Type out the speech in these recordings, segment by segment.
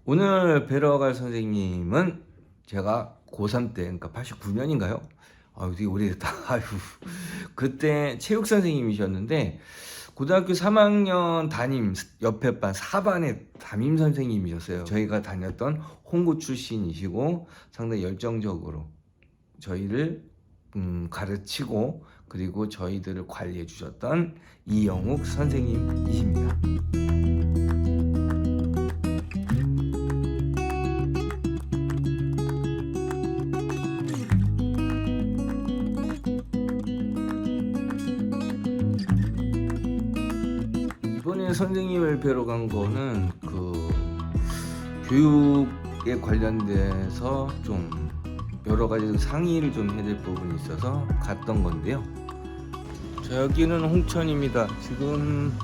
오늘 뵈러 갈 선생님은 제가 고3 때, 그러니까 89년인가요? 되게 오래됐다. 아유, 그때 체육 선생님이셨는데, 고등학교 3학년 담임, 옆에 반 4반의 담임 선생님이셨어요. 저희가 다녔던 홍고 출신이시고, 상당히 열정적으로 저희를 가르치고, 그리고 저희들을 관리해 주셨던 이영욱 선생님이십니다. 이번에 선생님을 뵈러 간 거는 교육에 관련돼서 좀 여러 가지 상의를 좀 해야 될 부분이 있어서 갔던 건데요. 여기는 홍천입니다. 지금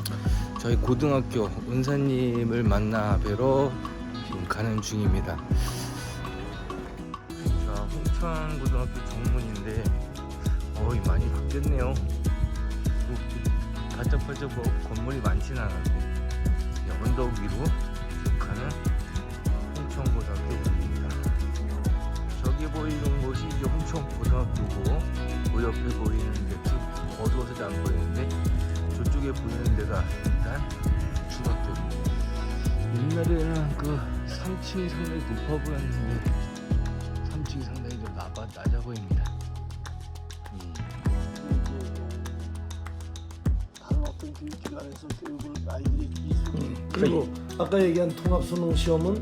저희 고등학교 은사님을 만나 뵈러 지금 가는 중입니다. 자, 홍천 고등학교 정문인데 많이 바뀌었네요. 바짝바짝 건물이 많지는 않아도 언덕 위로 쭉 가는 홍천고등학교입니다. 저기 보이는 곳이 이제 홍천고등학교고, 그 옆에 보이는 게 쭉 어두워서 잘 안 보이는데 저쪽에 보이는 데가 일단 중학교입니다. 옛날에는 3층이 상당히 높아 보였는데 3층이 상당히 좀 낮아 보입니다. 어떤 교육기관에서 교육을 아이들이 그리고 아까 얘기한 통합수능 시험은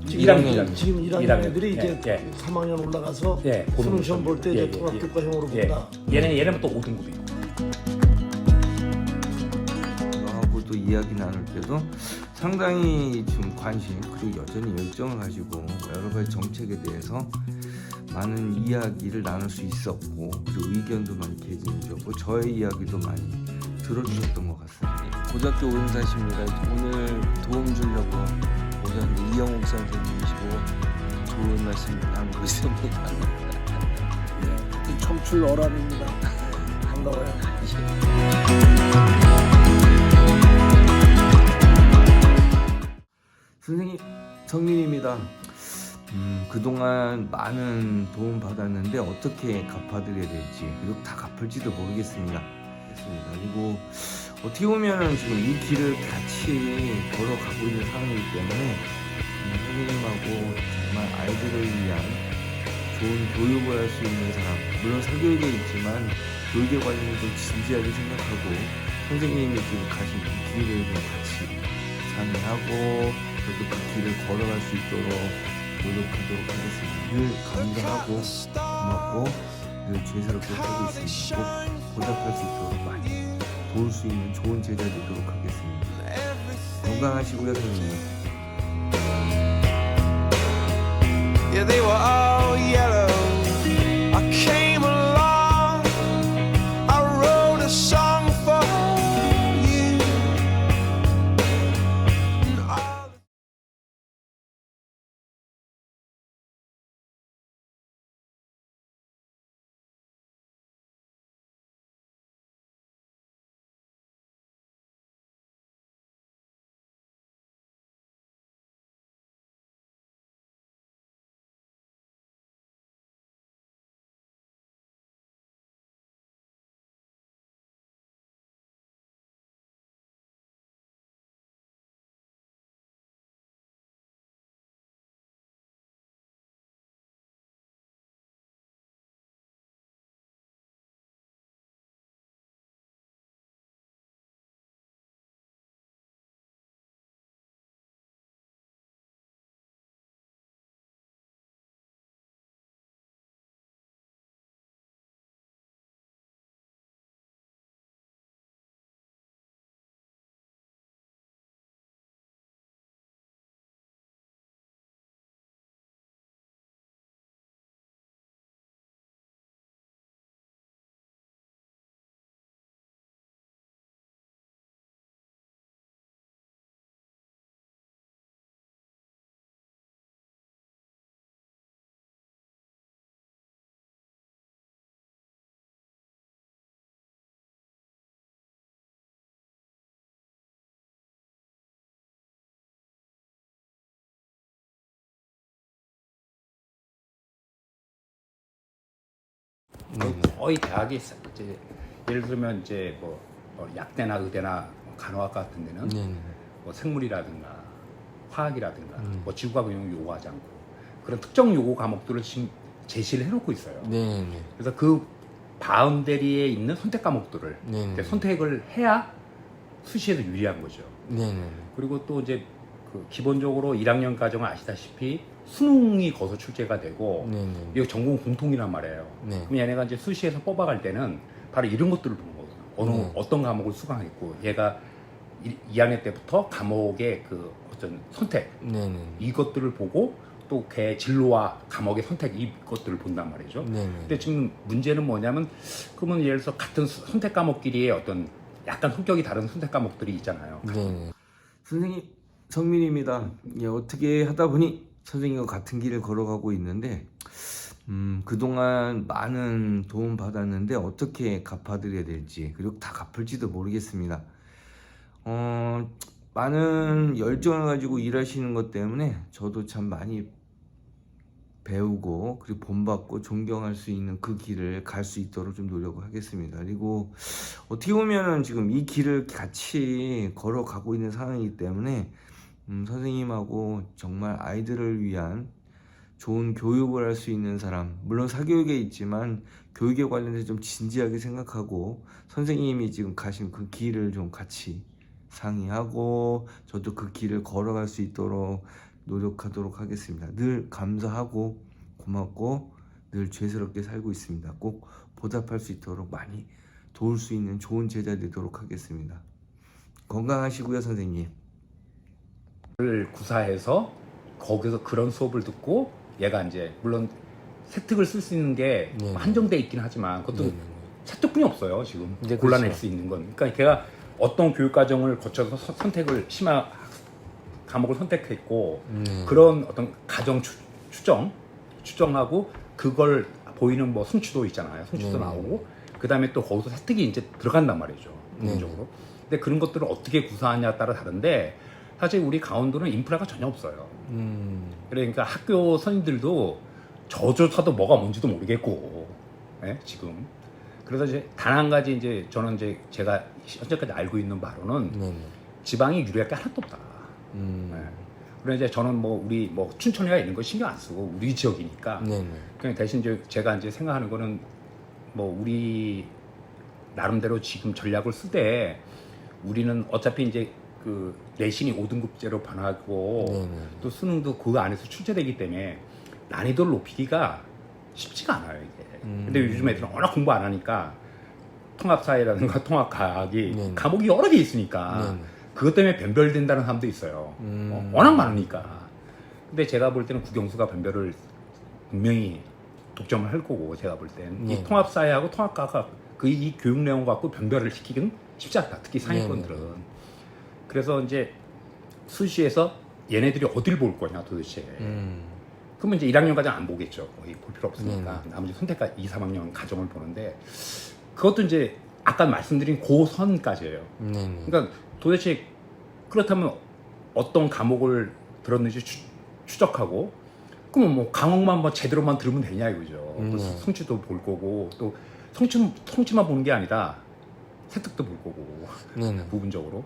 지금 1학년 애들이 이제 3학년 올라가서 수능 시험 볼 때 이제 통합교과형으로 본다. 얘는 또 5등급이고. 하고도 이야기 나눌 때도 상당히 좀 관심, 그리고 여전히 열정을 가지고 여러 가지 정책에 대해서 많은 이야기를 나눌 수 있었고, 그리고 의견도 많이 개진해줬고, 저의 이야기도 많이 들어주셨던 것 같습니다. 고등학교 오은사십니다. 오늘 도움 주려고 오셨는데 이영욱 선생님이시고 좋은 말씀 나누고 있습니다. 청출 어람입니다. 반가워요. 선생님 성민입니다. 그동안 많은 도움 받았는데 어떻게 갚아드려야 될지, 그리고 다 갚을지도 모르겠습니다. 그리고 어떻게 보면은 지금 이 길을 같이 걸어가고 있는 상황이기 때문에 선생님하고 정말 아이들을 위한 좋은 교육을 할 수 있는 사람, 물론 사교육에 있지만 교육에 관련해서 좀 진지하게 생각하고 선생님이 지금 가신 그 길을 좀 같이 상의하고 저도 그 길을 걸어갈 수 있도록 노력하도록 하겠습니다. 늘 감사하고 고맙고 늘 죄스럽게 살고 있습니다. 꼭 보답할 수 있도록 많이 도울 수 있는 좋은 제자 되도록 하겠습니다. 건강하시고요, 선생님. Yeah, they were all yellow. 거의 대학이 이제 예를 들면 이제 뭐 약대나 의대나 간호학과 같은 데는 뭐 생물이라든가 화학이라든가 뭐 지구과학 이런 요구하지 않고 그런 특정 요구 과목들을 지금 제시를 해놓고 있어요. 그래서 그 바운더리에 있는 선택 과목들을 이제 선택을 해야 수시에서 유리한 거죠. 그리고 또 이제 그 기본적으로 1학년 과정은 아시다시피 수능이 거기서 출제가 되고 이거 전공 공통이란 말이에요. 그럼 얘네가 이제 수시에서 뽑아갈 때는 바로 이런 것들을 보는 거거든요. 어떤 과목을 수강했고 얘가 2학년 때부터 과목의 그 어떤 선택 이것들을 보고 또 걔 진로와 과목의 선택 이것들을 본단 말이죠. 근데 지금 문제는 뭐냐면 그러면 예를 들어서 같은 선택 과목끼리의 어떤 약간 성격이 다른 선택 과목들이 있잖아요. 선생님 성민입니다. 예, 어떻게 하다 보니 선생님과 같은 길을 걸어가고 있는데 그동안 많은 도움 받았는데 어떻게 갚아드려야 될지 그리고 다 갚을지도 모르겠습니다. 많은 열정을 가지고 일하시는 것 때문에 저도 참 많이 배우고 그리고 본받고 존경할 수 있는 그 길을 갈 수 있도록 좀 노력을 하겠습니다. 그리고 어떻게 보면은 지금 이 길을 같이 걸어가고 있는 상황이기 때문에 선생님하고 정말 아이들을 위한 좋은 교육을 할 수 있는 사람, 물론 사교육에 있지만 교육에 관련해서 좀 진지하게 생각하고 선생님이 지금 가신 그 길을 좀 같이 상의하고 저도 그 길을 걸어갈 수 있도록 노력하도록 하겠습니다. 늘 감사하고 고맙고 늘 죄스럽게 살고 있습니다. 꼭 보답할 수 있도록 많이 도울 수 있는 좋은 제자 되도록 하겠습니다. 건강하시고요, 선생님. 를 구사해서 거기서 그런 수업을 듣고 얘가 이제 물론 세특을 쓸 수 있는 게 한정돼 있긴 하지만 그것도 세특뿐이 없어요. 지금 골라낼 수 있는 건. 그러니까 걔가 어떤 교육 과정을 거쳐서 선택을 심화 과목을 선택했고 그런 어떤 가정 추정하고 그걸 보이는 뭐 성취도 있잖아요. 성취도 나오고 그 다음에 또 거기서 세특이 이제 들어간단 말이죠. 부분적으로. 근데 그런 것들을 어떻게 구사하냐에 따라 다른데 사실 우리 강원도는 인프라가 전혀 없어요. 그러니까 학교 선생님들도 저조차도 뭐가 뭔지도 모르겠고, 네? 지금. 그래서 이제 단 한 가지 이제 저는 이제 제가 현재까지 알고 있는 바로는 지방이 유리할 게 하나도 없다. 네. 그래서 이제 저는 뭐 우리 뭐 춘천이나 이런 거 신경 안 쓰고 우리 지역이니까. 그냥 대신 이제 제가 이제 생각하는 거는 뭐 우리 나름대로 지금 전략을 쓰되 우리는 어차피 이제 그 내신이 5등급제로 변하고 또 수능도 그 안에서 출제되기 때문에 난이도를 높이기가 쉽지가 않아요 이게. 근데 요즘 애들은 워낙 공부 안 하니까 통합사회라든가 통합과학이 과목이 여러 개 있으니까 그것 때문에 변별된다는 사람도 있어요. 워낙 많으니까. 근데 제가 볼 때는 국영수가 변별을 분명히 독점을 할 거고 제가 볼 때는 이 통합사회하고 통합과학 이 교육 내용 갖고 변별을 시키기는 쉽지 않다. 특히 상위권들은. 그래서 이제 수시에서 얘네들이 어딜 볼 거냐 도대체. 그러면 이제 1학년까지 안 보겠죠. 거의 볼 필요 없으니까. 나머지 선택과 2, 3학년 가정을 보는데 그것도 이제 아까 말씀드린 고선까지예요. 그러니까 도대체 그렇다면 어떤 과목을 들었는지 추적하고 그러면 뭐 과목만 뭐 제대로만 들으면 되냐 이거죠. 성취도 볼 거고 또 성취만 보는 게 아니라 세특도 볼 거고 부분적으로.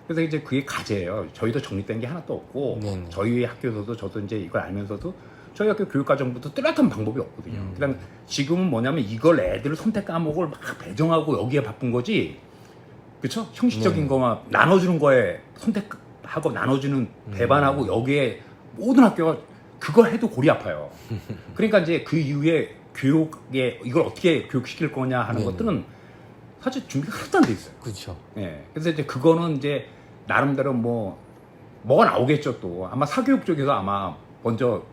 그래서 이제 그게 과제예요. 저희도 정립된 게 하나도 없고 저희 학교에서도 저도 이제 이걸 알면서도 저희 학교 교육과정부터 뚜렷한 방법이 없거든요. 그다음에 지금은 뭐냐면 이걸 애들 선택 과목을 막 배정하고 여기에 바쁜 거지. 그렇죠? 형식적인 거만 나눠주는 거에 선택하고 나눠주는 배반하고 여기에 모든 학교가 그거 해도 골이 아파요. 그러니까 이제 그 이후에 교육에 이걸 어떻게 교육시킬 거냐 하는 것들은 사실 준비가 하나도 안 돼 있어요. 그렇죠. 예. 그래서 이제 그거는 이제 나름대로 뭐가 나오겠죠 또. 아마 사교육 쪽에서 아마 먼저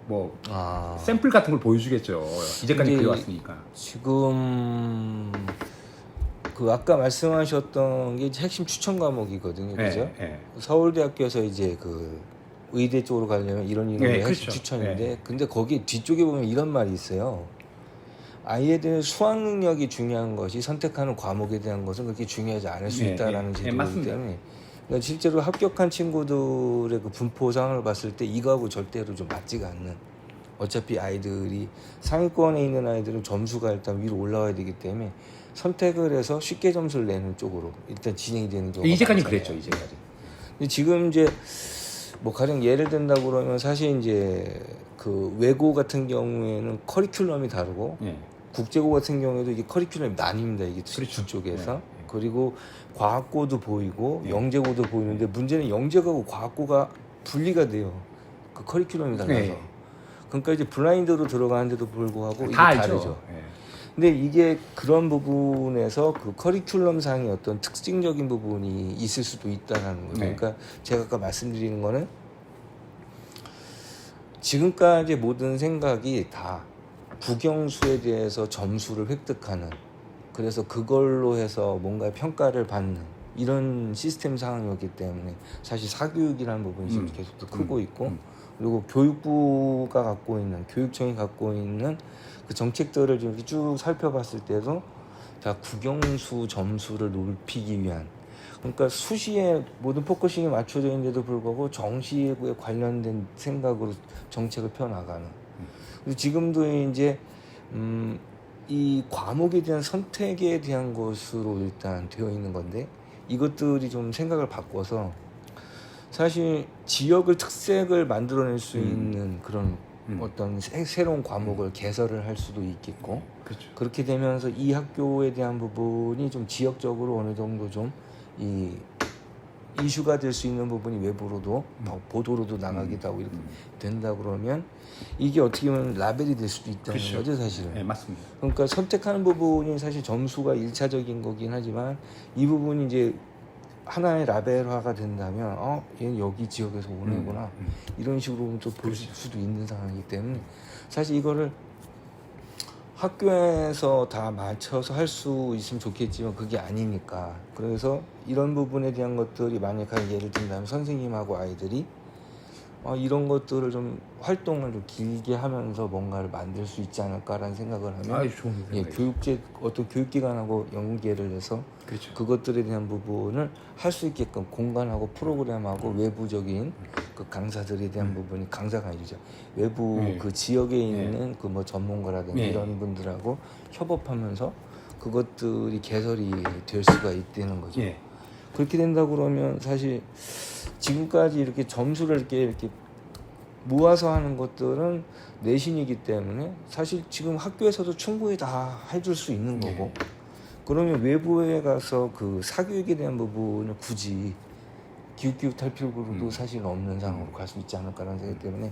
샘플 같은 걸 보여주겠죠. 이제까지 그려왔으니까. 지금 그 아까 말씀하셨던 게 핵심 추천 과목이거든요, 그죠? 서울대학교에서 이제 그 의대 쪽으로 가려면 이런 핵심 그렇죠. 추천인데, 근데 거기 뒤쪽에 보면 이런 말이 있어요. 아이들의 수학 능력이 중요한 것이 선택하는 과목에 대한 것은 그렇게 중요하지 않을 수 있다라는 제도이기 때문에 그러니까 실제로 합격한 친구들의 그 분포상을 봤을 때 이거하고 절대로 좀 맞지가 않는 어차피 아이들이 상위권에 있는 아이들은 점수가 일단 위로 올라와야 되기 때문에 선택을 해서 쉽게 점수를 내는 쪽으로 일단 진행이 되는 경우가 이제까지 많잖아요. 그랬죠. 이제까지. 근데 지금 이제 뭐 가령 예를 든다고 그러면 사실 이제 그 외고 같은 경우에는 커리큘럼이 다르고 예. 국제고 같은 경우에도 이게 커리큘럼이 나뉩니다. 이게 그렇죠. 쪽에서. 네. 그리고 과학고도 보이고 네. 영재고도 보이는데 문제는 영재고하고 과학고가 분리가 돼요. 그 커리큘럼이 달라서. 네. 그러니까 이제 블라인드로 들어가는데도 불구하고 이게 다 알죠. 다르죠. 예. 근데 이게 그런 부분에서 그 커리큘럼상의 어떤 특징적인 부분이 있을 수도 있다는 거죠. 네. 그러니까 제가 아까 말씀드리는 거는 지금까지 모든 생각이 다 국영수에 대해서 점수를 획득하는, 그래서 그걸로 해서 뭔가 평가를 받는 이런 시스템 상황이었기 때문에 사실 사교육이라는 부분이 지금 계속 더 크고 있고, 그리고 교육부가 갖고 있는, 교육청이 갖고 있는 그 정책들을 좀 이렇게 쭉 살펴봤을 때도 다 국영수 점수를 높이기 위한, 그러니까 수시에 모든 포커싱이 맞춰져 있는데도 불구하고 정시에 관련된 생각으로 정책을 펴나가는. 그리고 지금도 이제 이 과목에 대한 선택에 대한 것으로 일단 되어 있는 건데, 이것들이 좀 생각을 바꿔서 사실 지역을 특색을 만들어낼 수 있는 그런 어떤 새로운 과목을 개설을 할 수도 있겠고, 그렇죠. 그렇게 되면서 이 학교에 대한 부분이 좀 지역적으로 어느 정도 좀 이 이슈가 될 수 있는 부분이 외부로도 보도로도 나가기도 하고 이렇게 된다 그러면 이게 어떻게 보면 라벨이 될 수도 있다는 그렇죠. 거죠, 사실은. 네, 맞습니다. 그러니까 선택하는 부분이 사실 점수가 1차적인 거긴 하지만 이 부분이 이제 하나의 라벨화가 된다면 얘는 여기 지역에서 오는 애구나 이런 식으로 또 볼 수도 있는 상황이기 때문에 사실 이거를 학교에서 다 맞춰서 할 수 있으면 좋겠지만 그게 아니니까, 그래서 이런 부분에 대한 것들이 만약에 예를 든다면 선생님하고 아이들이 이런 것들을 좀 활동을 좀 길게 하면서 뭔가를 만들 수 있지 않을까라는 생각을 하면 아주 좋은 생각이죠. 교육제 어떤 교육기관하고 연계를 해서 그렇죠. 그것들에 대한 부분을 할 수 있게끔 공간하고 프로그램하고 외부적인 그 강사들에 대한 부분이 강사가 아니죠. 외부 네. 그 지역에 있는 그 뭐 전문가라든지 네. 이런 분들하고 협업하면서 그것들이 개설이 될 수가 있다는 거죠. 예. 그렇게 된다 그러면 사실 지금까지 이렇게 점수를 이렇게 모아서 하는 것들은 내신이기 때문에 사실 지금 학교에서도 충분히 다 해줄 수 있는 거고, 그러면 외부에 가서 그 사교육에 대한 부분을 굳이 기웃기웃할 필요도 사실 없는 상황으로 갈 수 있지 않을까라는 생각 때문에